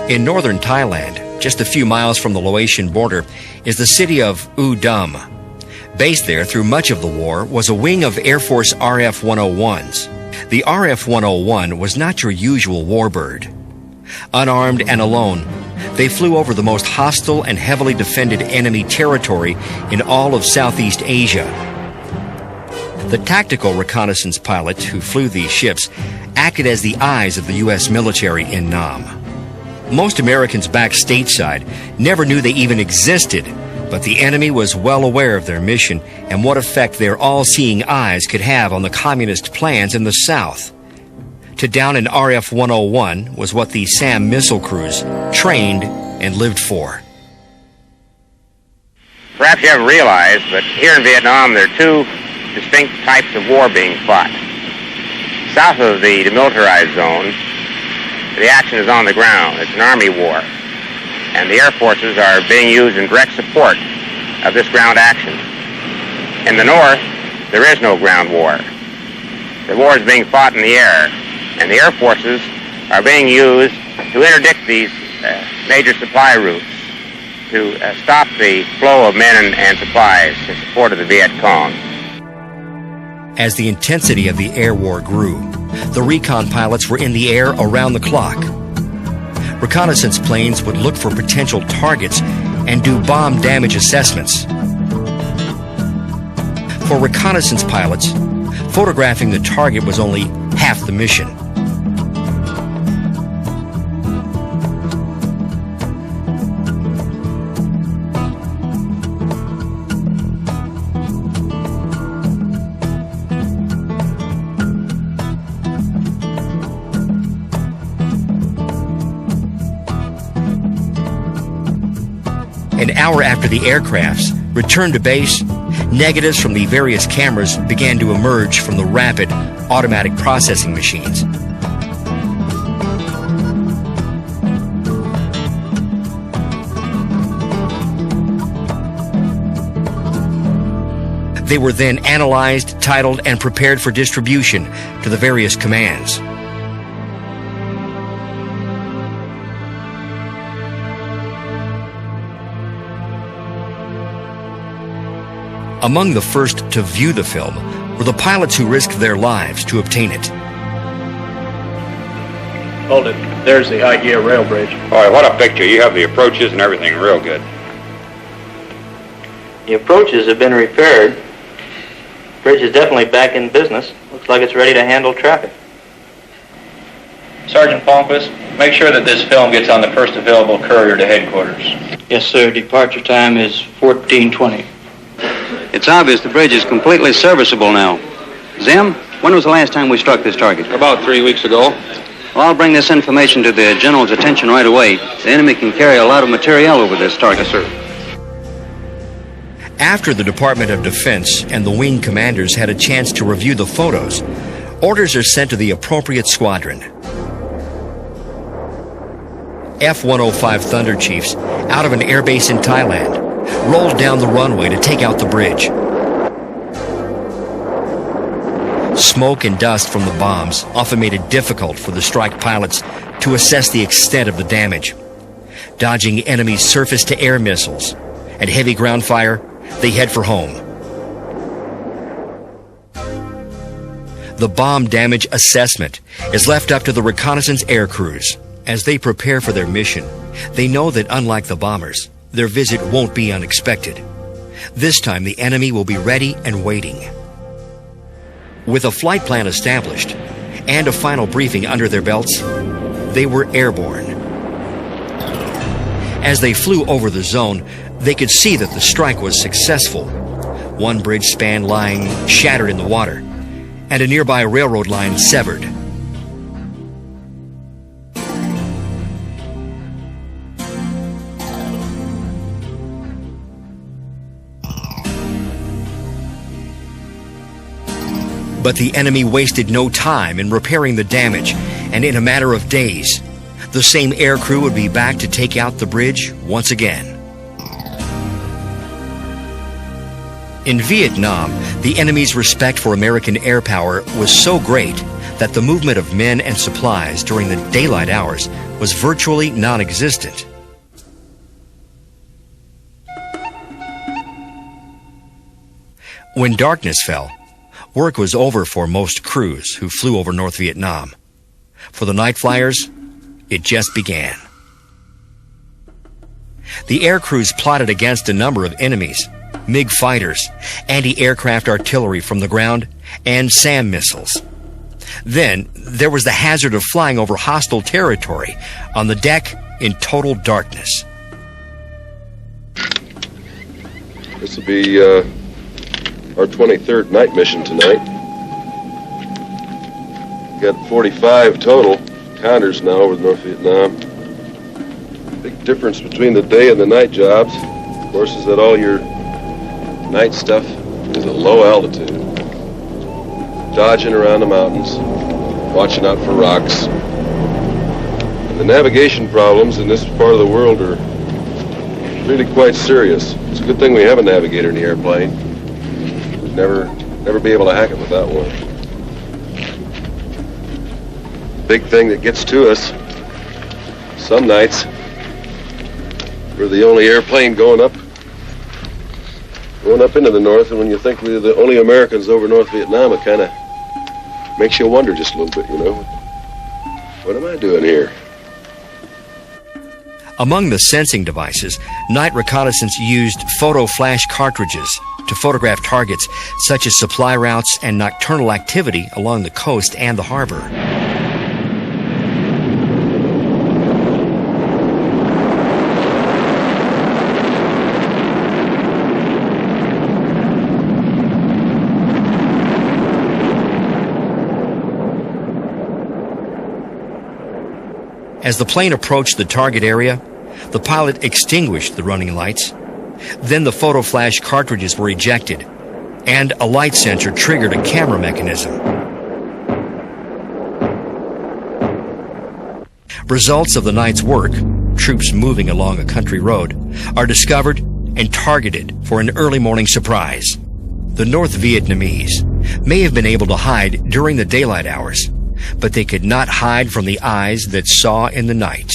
In northern Thailand, just a few miles from the Laotian border, is the city of Unarmed. Based there through much of the war was a wing of Air Force RF-101s. The RF-101 was not your usual warbird. Unarmed and alone, they flew over the most hostile and heavily defended enemy territory in all of Southeast Asia. The tactical reconnaissance pilots who flew these ships acted as the eyes of the U.S. military in Nam. Most Americans back stateside never knew they even existed, but the enemy was well aware of their mission and what effect their all-seeing eyes could have on the communist plans in the South. To down an RF-101 was what the SAM missile crews trained and lived for. Perhaps you haven't realized, but here in Vietnam there are two distinct types of war being fought. South of the demilitarized zone, the action is on the ground. It's an army war. And the air forces are being used in direct support of this ground action. In the north, there is no ground war. The war is being fought in the air, and the air forces are being used to interdict these major supply routes, to stop the flow of men and supplies in support of the Viet Cong. As the intensity of the air war grew, the recon pilots were in the air around the clock. Reconnaissance planes would look for potential targets and do bomb damage assessments. For reconnaissance pilots, photographing the target was only half the mission. An hour after the aircrafts returned to base, negatives from the various cameras began to emerge from the rapid automatic processing machines. They were then analyzed, titled, and prepared for distribution to the various commands. Among the first to view the film were the pilots who risked their lives to obtain it. Hold it. There's the idea rail bridge. Boy, what a picture. You have the approaches and everything real good. The approaches have been repaired. Bridge is definitely back in business. Looks like it's ready to handle traffic. Sergeant Palmquist, make sure that this film gets on the first available courier to headquarters. Yes, sir. Departure time is 14:20. It's obvious the bridge is completely serviceable now. Zim, when was the last time we struck this target? About 3 weeks ago. Well, I'll bring this information to the General's attention right away. The enemy can carry a lot of material over this target. Yes, sir. After the Department of Defense and the wing commanders had a chance to review the photos, orders are sent to the appropriate squadron. F-105 Thunder Chiefs, out of an airbase in Thailand, rolled down the runway to take out the bridge. Smoke and dust from the bombs often made it difficult for the strike pilots to assess the extent of the damage. Dodging enemy surface-to-air missiles and heavy ground fire, they head for home. The bomb damage assessment is left up to the reconnaissance air crews. As they prepare for their mission, they know that unlike the bombers, their visit won't be unexpected. This time the enemy will be ready and waiting. With a flight plan established and a final briefing under their belts, they were airborne. As they flew over the zone, they could see that the strike was successful. One bridge span lying shattered in the water, and a nearby railroad line severed. But the enemy wasted no time in repairing the damage, and in a matter of days, the same air crew would be back to take out the bridge once again. In Vietnam, the enemy's respect for American air power was so great that the movement of men and supplies during the daylight hours was virtually non-existent. When darkness fell, work was over for most crews who flew over North Vietnam. For the night flyers, it just began. The air crews plotted against a number of enemies: MiG fighters, anti-aircraft artillery from the ground, and SAM missiles. Then there was the hazard of flying over hostile territory on the deck in total darkness. This will be our 23rd night mission tonight. We've got 45 total counters now over North Vietnam. Big difference between the day and the night jobs, of course, is that all your night stuff is at low altitude. Dodging around the mountains, watching out for rocks. And the navigation problems in this part of the world are really quite serious. It's a good thing we have a navigator in the airplane. We'd never be able to hack it without one. Big thing that gets to us, some nights, we're the only airplane going up into the north, and when you think we're the only Americans over North Vietnam, it kind of makes you wonder just a little bit, you know. What am I doing here? Among the sensing devices, night reconnaissance used photo flash cartridges to photograph targets such as supply routes and nocturnal activity along the coast and the harbor. As the plane approached the target area, the pilot extinguished the running lights. Then the photo flash cartridges were ejected, and a light sensor triggered a camera mechanism. Results of the night's work, troops moving along a country road, are discovered and targeted for an early morning surprise. The North Vietnamese may have been able to hide during the daylight hours, but they could not hide from the eyes that saw in the night.